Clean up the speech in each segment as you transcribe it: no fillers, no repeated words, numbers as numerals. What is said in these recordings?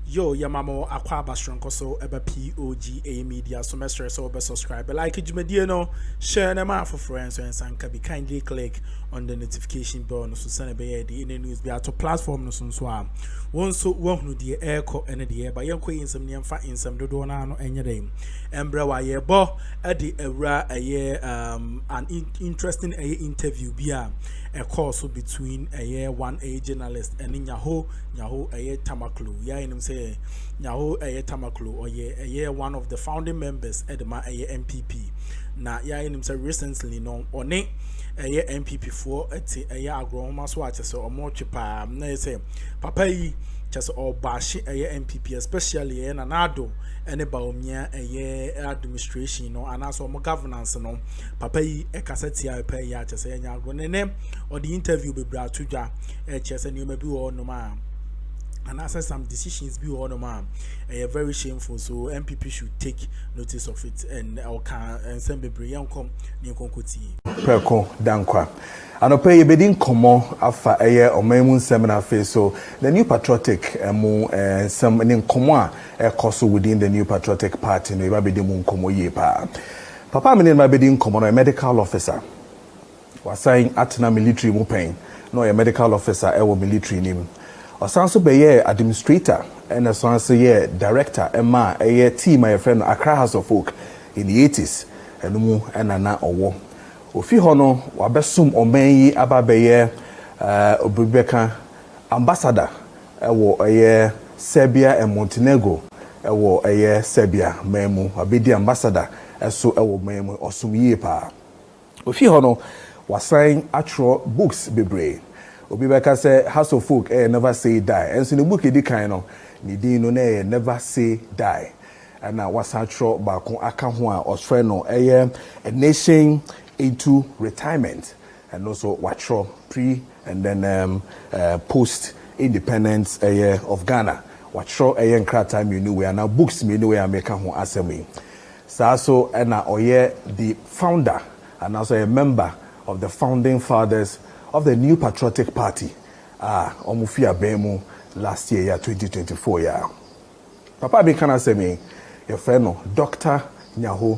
Yo, Yamamo Aqua Bastron so eba POG Media. So make sure so subscribe. Like it, no share them out for friends and can be kindly click on the notification bell. No so send a be the in the news be to platform no so one so one who the air co and the air. But you ko in some near fat in some do na no any day. Embra wa ye bo at the era a year an interesting interview be a course between a year one journalist and Nyaho a year Tamakloe. Yeah, in him say Nyaho a year Tamakloe or yeah one of the founding members at the NPP. Na yeah in him say recently no on it a year NPP for a year Akroma so watch so or more cheaper. Na say papa just all bashi a year NPP especially in Addo and Bawumia a year administration no and also more governance no papa e cassette pay ya just say name or the interview be brought to ja just and you may be all no man and as some decisions be all no man very shameful, so NPP should take notice of it and our can and send be brilliant come near Konkoti Perko Dankwa. And I pay a bidding common after a year or Maymoon seminar face. So the new patriotic some in common a course within the new patriotic party no eba bidding moon komo ye pa. Papa meaning my bidding common a medical officer was saying atna military mupeng no a medical officer military name. Or sounds to be a administrator and a sounds a director a team my friend Accra House of Folk in the 80s and mu and ana owo. Ofi hono wabesum omenyi ababeye obibeka ambassador ewo eye Serbia and Montenegro ewo eye Serbia memu abedi ambassador eso ewo memu osumye pa. Ofi hono wasign actual books bebre. Obibeka say House of Folk never say die. And so the book edi kan no ni din no na never say die. And now was actual bakon aka ho a osfreno eye a nation into retirement and also watch pre and then post independence of Ghana. Watch a crowd time you know we are now books me know we are making home assembly. So and now the founder and also a member of the founding fathers of the new patriotic party. Omufia Bemu last year 2024 year. Papa be can say me your friend no Dr. Nyaho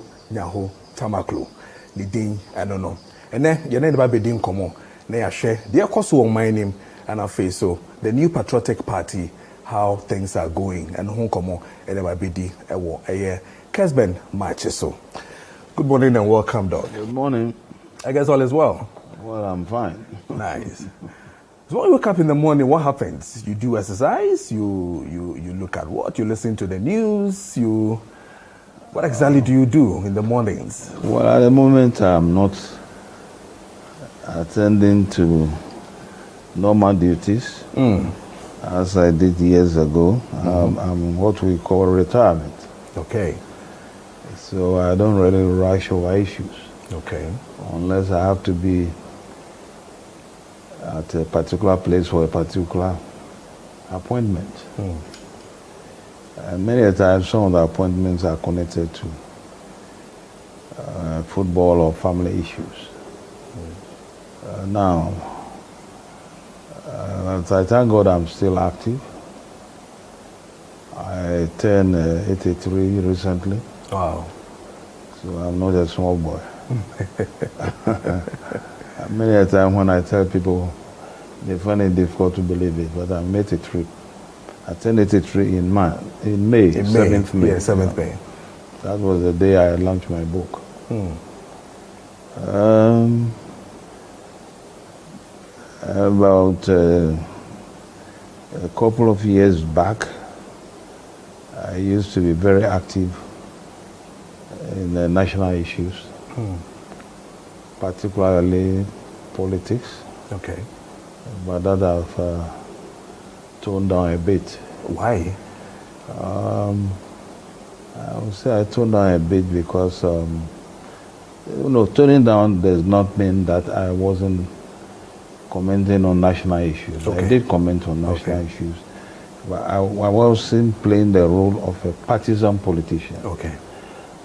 Tamakloe. The ding I don't know. And then you never be ding come on. Now share the course of my name and I face so the new patriotic party, how things are going and who come on and never be di a year Kesben matches so. Good morning and welcome, Doc. Good morning. I guess all is well. Well, I'm fine. Nice. So when you wake up in the morning, what happens? You do exercise, you look at what? You listen to the news, what exactly do you do in the mornings? Well, at the moment, I'm not attending to normal duties as I did years ago. I'm what we call retirement. Okay. So I don't really rush over issues. Okay. Unless I have to be at a particular place for a particular appointment. And many times, some of the appointments are connected to football or family issues. Now, I thank God I'm still active. I turned 83 recently. Wow. So I'm not a small boy. Many a time when I tell people, they find it difficult to believe it, but I'm 83. I turned 83 in May, 7th May. Yeah, 7th May. That was the day I launched my book. About a couple of years back, I used to be very active in the national issues, particularly politics. Okay. But that I've toned down a bit. Why? I would say I toned down a bit because, toning down does not mean that I wasn't commenting on national issues. Okay. I did comment on national issues, but I wasn't playing the role of a partisan politician. Okay.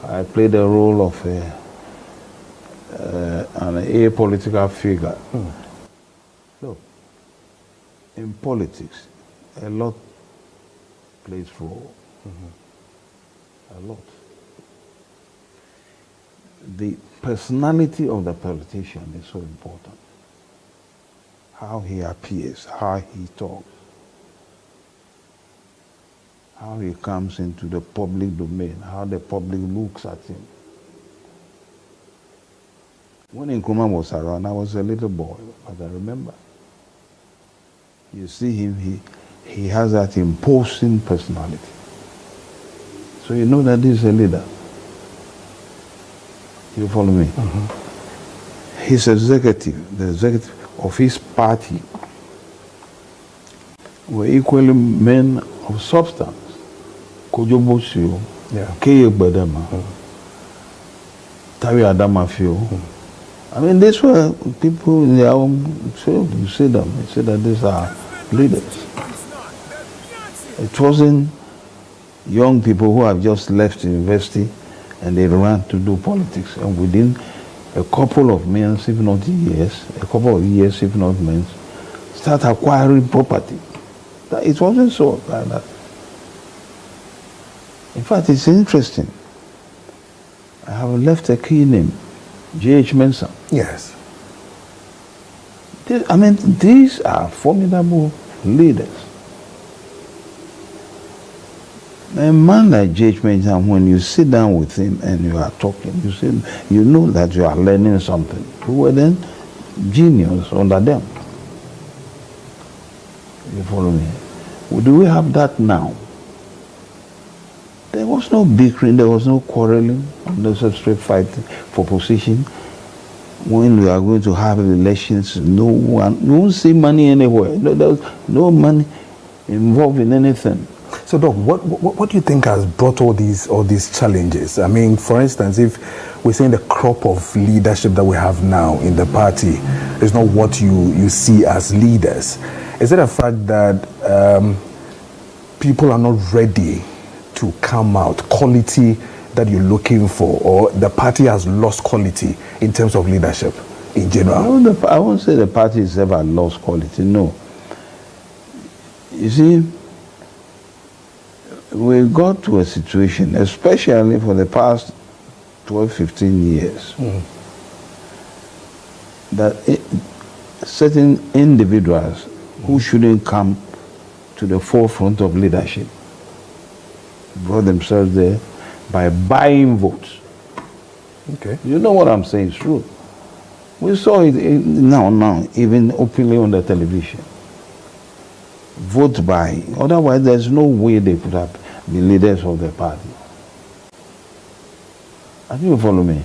I played the role of an apolitical figure. Look, in politics, a lot plays role. A lot. The personality of the politician is so important. How he appears, how he talks, how he comes into the public domain, how the public looks at him. When Nkrumah was around, I was a little boy, but I remember. You see him, he has that imposing personality. So you know that this is a leader. You follow me? His executive, the executive of his party, were equally men of substance. Kojo Bosio, Keye Gbadama, Tawi Adamafio. I mean, these were people in their own, so you see them, you see that these are leaders. It wasn't young people who have just left university and they ran to do politics. And within a couple of months, if not years, a couple of years, if not months, start acquiring property. It wasn't so like that. In fact, it's interesting. I have left a key name, J.H. Mensah. Yes. I mean, these are formidable leaders. A man like J.H. Mensah, when you sit down with him and you are talking, you know that you are learning something. Who were then genius under them. You follow me? Do we have that now? There was no bickering, there was no quarreling, unnecessary fighting for position. When we are going to have elections, no one, you won't see money anywhere. There was no money involved in anything. So, Doc, what do you think has brought all these challenges? I mean, for instance, if we're saying the crop of leadership that we have now in the party is not what you see as leaders, is it a fact that people are not ready to come out, quality that you're looking for, or the party has lost quality in terms of leadership in general? No, I won't say the party has ever lost quality, no. You see, we got to a situation, especially for the past 12, 15 years, that certain individuals who shouldn't come to the forefront of leadership brought themselves there by buying votes. Okay. You know what I'm saying is true. We saw it now, even openly on the television. Vote buying. Otherwise, there's no way they could have been leaders of the party. I think you follow me?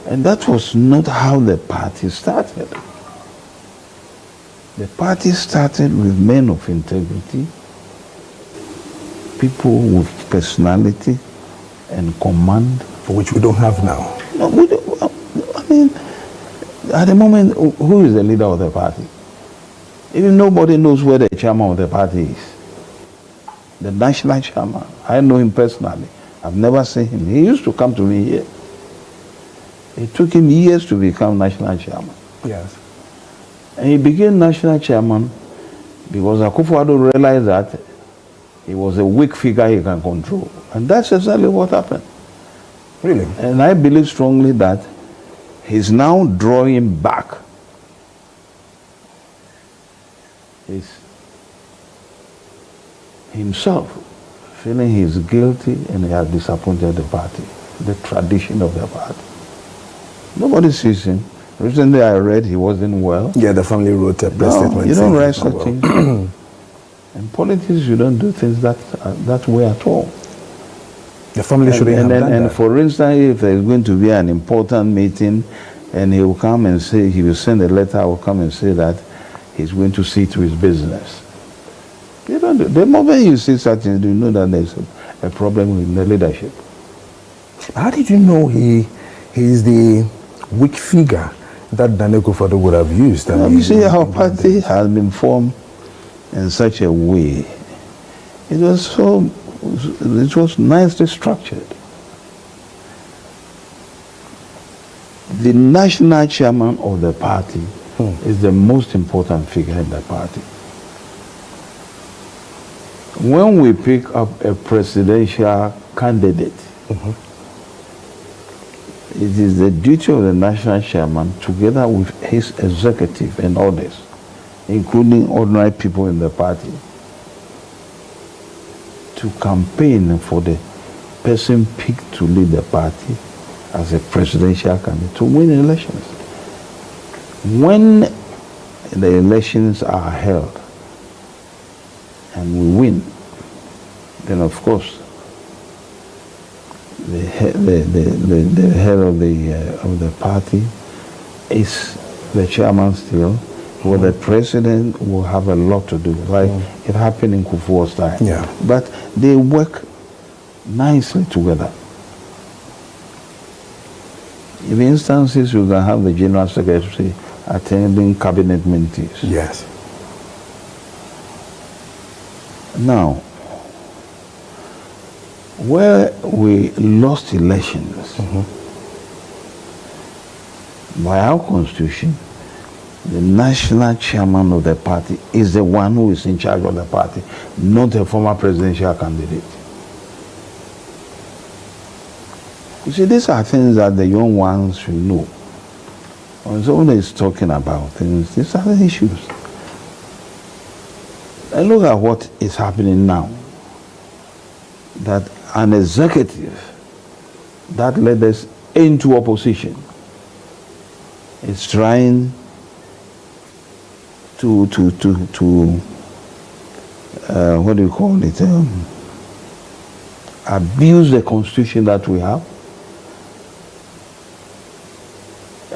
And that was not how the party started. The party started with men of integrity, people with personality and command. For which we don't have now. No, we don't, I mean, at the moment, who is the leader of the party? Even nobody knows where the chairman of the party is. The national chairman, I know him personally. I've never seen him. He used to come to me here. It took him years to become national chairman. Yes. And he became national chairman because Akuffo realized that he was a weak figure he can control. And that's exactly what happened. Really? And I believe strongly that he's now drawing back himself, feeling he's guilty and he has disappointed the party, the tradition of the party. Nobody sees him. Recently I read he wasn't well. Yeah, the family wrote a press statement. You don't write such things. In politics, you don't do things that way at all. The family shouldn't have done and that. for instance, if there's going to be an important meeting and he will come and say, he will send a letter, I will come and say that he's going to see to his business. You don't do. The moment you see such things, you know that there's a problem with the leadership. How did you know he is the weak figure that Daniel Akuffo would have used? You see, our party has been formed in such a way. It was nicely structured. The national chairman of the party is the most important figure in the party. when we pick up a presidential candidate, it is the duty of the national chairman, together with his executive and others, including ordinary people in the party, to campaign for the person picked to lead the party as a presidential candidate to win elections. When the elections are held and we win, then of course the head of the party is the chairman still. Well, the president will have a lot to do, like it happened in Akuffo's time. Yeah. But they work nicely together. In instances, you can have the general secretary attending cabinet meetings. Yes. Now, where we lost elections, by our constitution, the national chairman of the party is the one who is in charge of the party, not a former presidential candidate. You see, these are things that the young ones should know. When someone is talking about things, these are the issues. And look at what is happening now. That an executive that led us into opposition is trying to what do you call it? Abuse the constitution that we have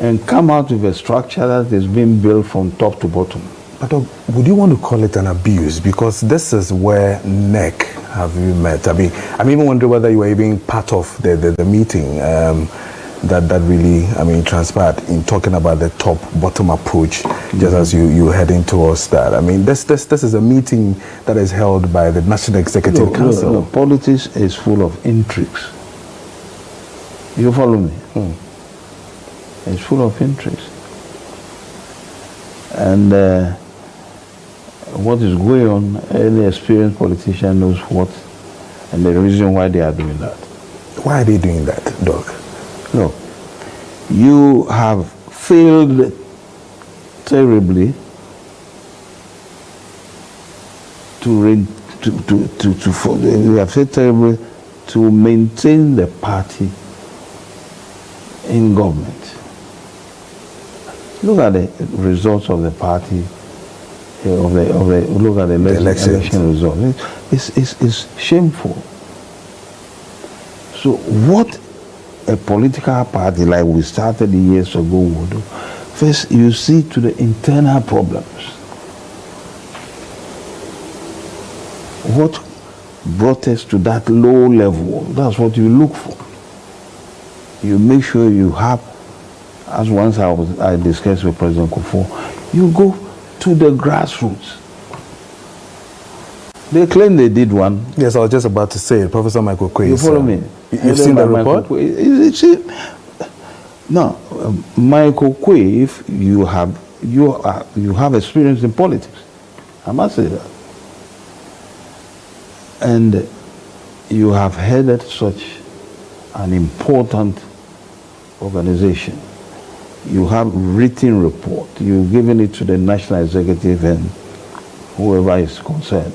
and come out with a structure that is being built from top to bottom. But would you want to call it an abuse? Because this is where NEC have you met. I mean, I'm even wondering whether you were even part of the meeting that really, I mean, transpired in talking about the top-bottom approach, just as you heading towards that. I mean, this is a meeting that is held by the National Executive Council. No, politics is full of intrigues. You follow me? It's full of intrigues. And what is going on, any experienced politician knows what and the reason why they are doing that. Why are they doing that, Doc? No. You have failed terribly to maintain the party in government. Look at the results of the party, look at the election results. It's shameful. So what a political party like we started years ago would do, first you see to the internal problems. What brought us to that low level? That's what you look for. You make sure you have, as once I discussed with President Akuffo, you go to the grassroots. They claim they did one. Yes, I was just about to say it. Professor Michael Quay. You follow me? You've seen the report? No, Michael Quay, if you have experience in politics, I must say that. And you have headed such an important organization. You have written report. You've given it to the national executive and whoever is concerned.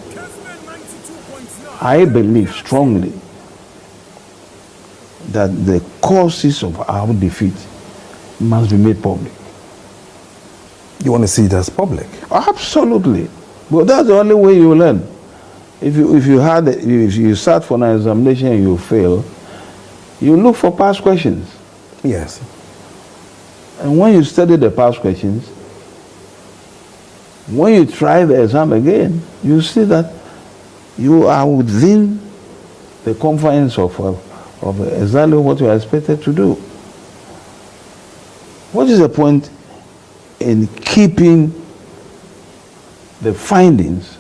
I believe strongly that the causes of our defeat must be made public. You want to see it as public? Absolutely. But that's the only way you learn. If you start for an examination and you fail, you look for past questions. Yes. And when you study the past questions, when you try the exam again, you see that you are within the confines of exactly what you are expected to do. What is the point in keeping the findings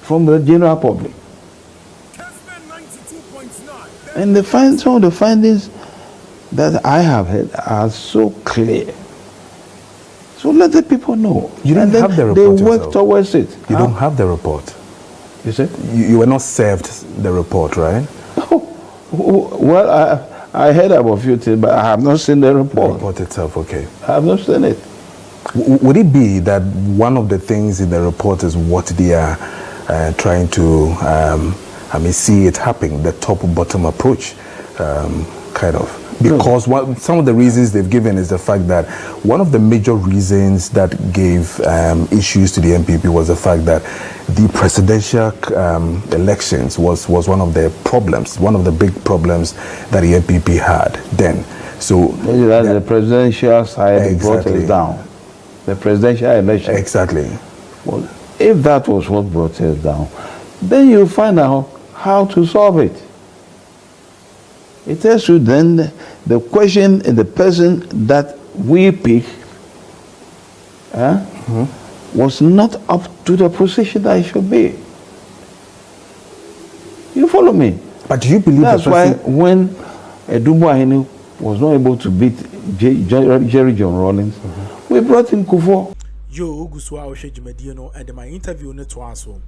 from the general public? And some of the findings that I have heard are so clear. So let the people know. You don't have the report. They work towards it. You don't have the report. You said? You were not served the report, right? Well, I heard about a few things, but I have not seen the report. The report itself, okay. I have not seen it. Would it be that one of the things in the report is what they are trying to, see it happening, the top-bottom approach, kind of? Because some of the reasons they've given is the fact that one of the major reasons that gave issues to the NPP was the fact that the presidential elections was one of the problems, one of the big problems that the NPP had then. So the presidential side brought us down. The presidential election. Exactly. Well, if that was what brought us down, then you find out how to solve it. It tells you then the question and the person that we pick was not up to the position that it should be. You follow me? But do you believe that's why when Edubuahini was not able to beat Jerry John Rawlings, we brought in Akuffo. Yo, Guswa Oshejimediano at my interview netwaso.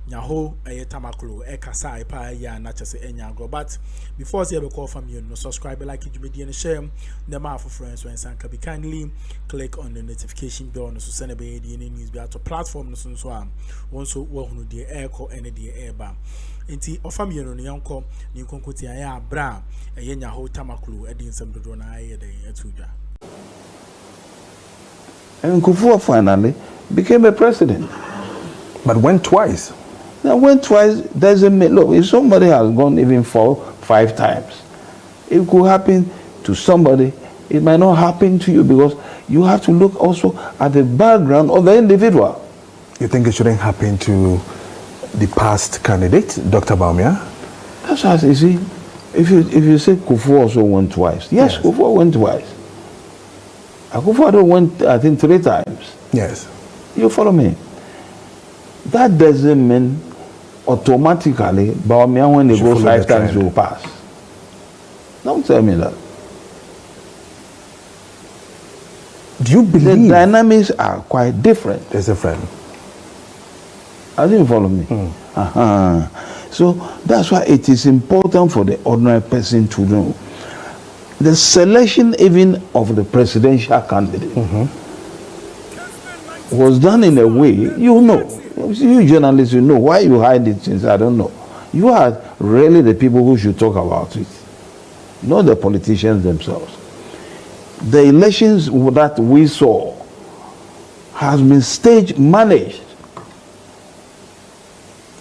Nyaho, Tamakloe, Kasa, ya Natchase, Enyago. But before you call from you, no subscribe, like it, and share the mouth for friends when Sanka be kindly click on the notification bell on the Susana Bay, the news be out of platform, no son swam. One so well, no dear air call and the air bar. Inti offer me on the uncle, you can put your bra, a Nyaho Tamakloe, a din some drona a day at Tuja. And Akuffo finally became a president. But went twice. Now, went twice doesn't mean, look, if somebody has gone even 4-5 times, it could happen to somebody, it might not happen to you because you have to look also at the background of the individual. You think it shouldn't happen to the past candidate, Dr. Bawumia? That's what you see. If you say Akuffo also went twice, yes. Akuffo went twice. Akuffo went, I think, 3 times. Yes. You follow me? That doesn't mean automatically Bawumia when they go 5 times will pass. Don't tell me that. Do you believe the dynamics are quite different? There's a friend. I didn't follow me. So that's why it is important for the ordinary person to know the selection even of the presidential candidate was done in a way, you know, you journalists, you know, why you hide it since I don't know. You are really the people who should talk about it, not the politicians themselves. The elections that we saw has been stage managed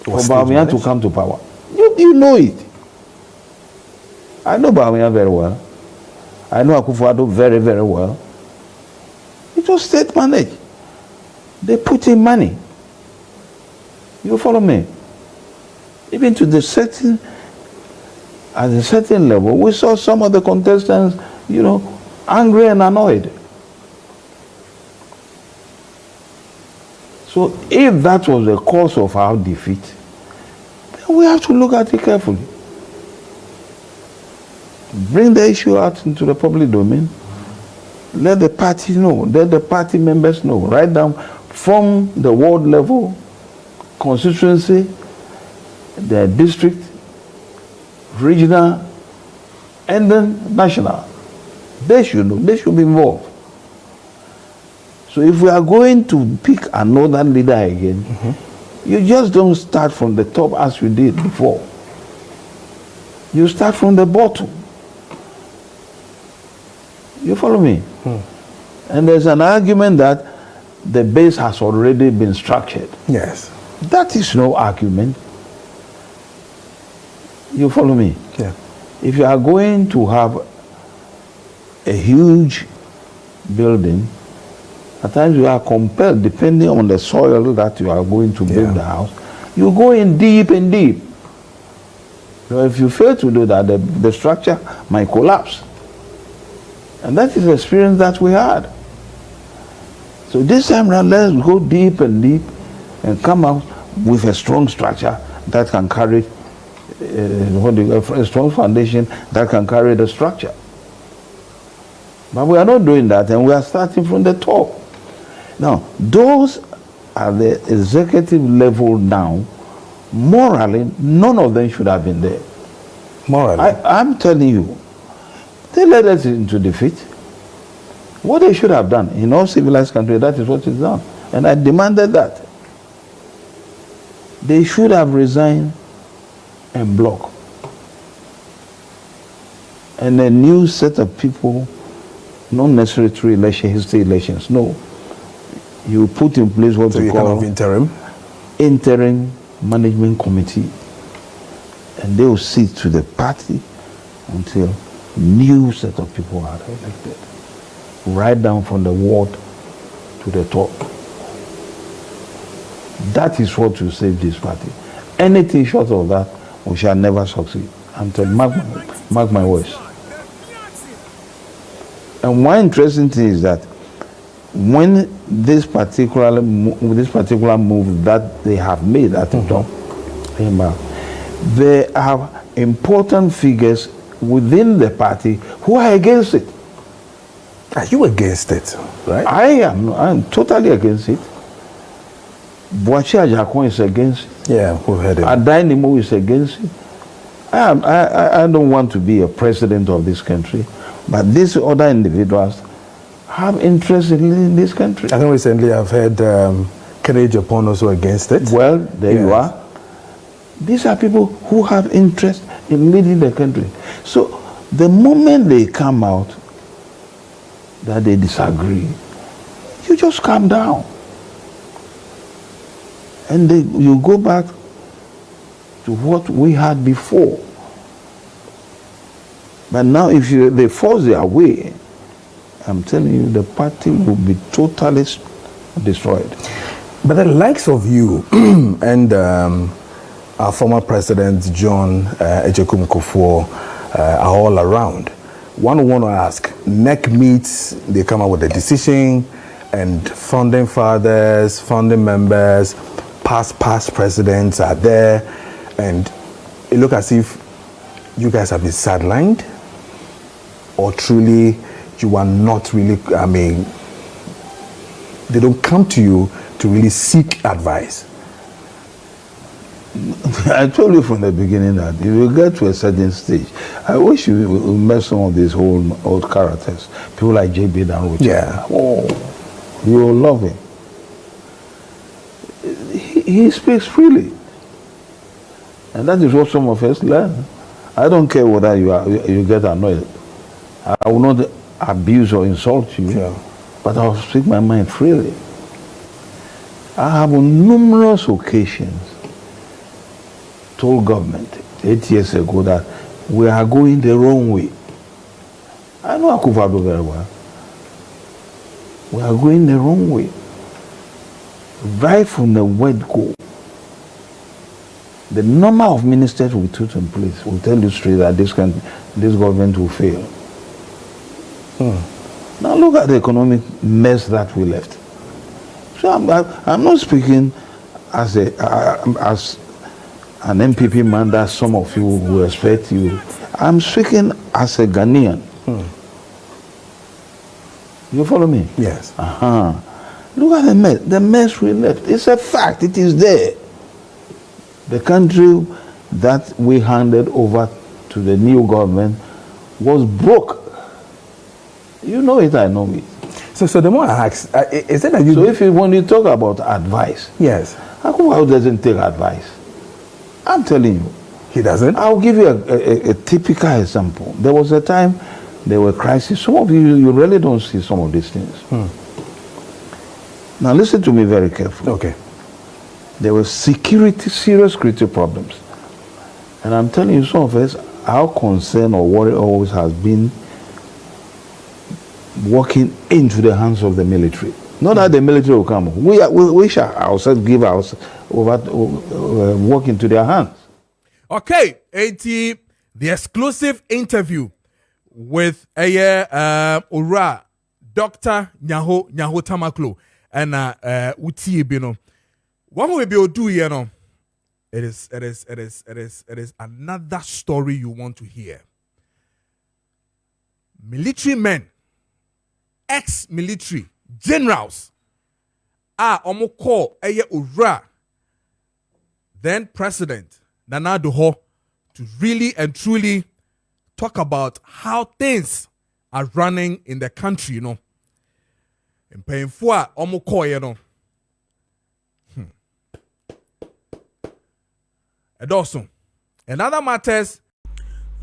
for Bawumia to come to power. You know it. I know Bawumia very well. I know Akuffo very, very well. It was state managed. They put in money. You follow me? Even to the certain, at a certain level, we saw some of the contestants, you know, angry and annoyed. So if that was the cause of our defeat, then we have to look at it carefully. Bring the issue out into the public domain. Let the party know. Let the party members know. Write down from the ward level, constituency, the district, regional, and then national. They should know. They should be involved. So if we are going to pick another leader again, you just don't start from the top as you did before. You start from the bottom. You follow me? And there's an argument that the base has already been structured. Yes. That is no argument. You follow me? Yeah. If you are going to have a huge building, at times you are compelled, depending on the soil that you are going to build the house, you go in deep and deep. So if you fail to do that, the structure might collapse. And that is the experience that we had. So this time around, let's go deep and deep and come out with a strong structure that can carry, a strong foundation that can carry the structure. But we are not doing that, and we are starting from the top. Now, those at the executive level now morally, none of them should have been there. Morally? I'm telling you, they led us into defeat. What they should have done in all civilized countries, that is what is done. And I demanded that. They should have resigned en bloc. And a new set of people, not necessarily through history elections. No. You put in place what you call kind of interim management committee. And they will sit to the party until new set of people are elected. Right down from the ward to the top. That is what will save this party. Anything short of that, we shall never succeed. I'm telling you, mark my words. And one interesting thing is that when this particular move that they have made at the top came out, there are important figures within the party who are against it. Are you against it? Right? I'm totally against it. Boachi Ajakon is against it. Yeah, we've heard it. Adainimo is against it. I don't want to be a president of this country, but these other individuals have interest in this country. I think recently I've heard Kennedy Japan also against it. Well, there you are. These are people who have interest in leading the country. So the moment they come out that they disagree, you just calm down. And you go back to what we had before. But now if they force their way, I'm telling you, the party will be totally destroyed. But the likes of you and our former president, John Akuffo, are all around. One want to ask, NEC meets, they come up with a decision, and founding fathers, founding members, past presidents are there, and it looks as if you guys have been sidelined, or truly you are not really, I mean, they don't come to you to really seek advice. I told you from the beginning that if you get to a certain stage, I wish you met some of these old characters, people like J.B. Danwood. Yeah. Oh, you will love him. He speaks freely. And that is what some of us learn. I don't care whether you get annoyed. I will not abuse or insult you, but I will speak my mind freely. I have on numerous occasions told government 8 years ago that we are going the wrong way. I know Akuffo very well. We are going the wrong way. Right from the word go, the number of ministers we put in place will tell you straight that this government will fail. Now look at the economic mess that we left. So I'm not speaking as an NPP man that some of you will respect you. I'm speaking as a Ghanaian. You follow me? Yes. Look at the mess. The mess we left. It's a fact. It is there. The country that we handed over to the new government was broke. You know it, I know it. So the more I ask, is it that you... So when you talk about advice... Yes. Akuffo doesn't take advice. I'm telling you. He doesn't? I'll give you a typical example. There was a time there were crises. Some of you really don't see some of these things. Now listen to me very carefully. Okay. There were serious security problems. And I'm telling you, some of us, our concern or worry always has been walking into the hands of the military. Not that the military will come. We shall ourselves give ourselves over, walk into their hands. Okay, the exclusive interview with Ura, Dr. Nyaho Tamakloe, and Uti Bino. What we be do here now? It is another story you want to hear. Military men, ex-military generals, omo call Ura then President Nana Addo to really and truly talk about how things are running in the country, you know. And paying for omo you know. And also, and other matters.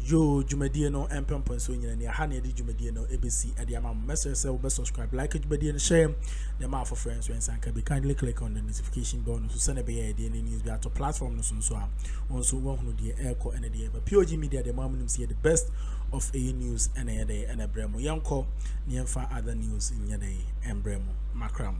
Yo, Jumadie no empempo so nyina ne ha na de Jumadie no ebesi ade ama message say we subscribe, like Jumadie no share them out for friends when san can be kindly click on the notification bell so send be here the news be to platform no so so one who the airco and the but POG Media the mom see the best of a news and a day and a bremo yanko near other news in your day and bremo macram.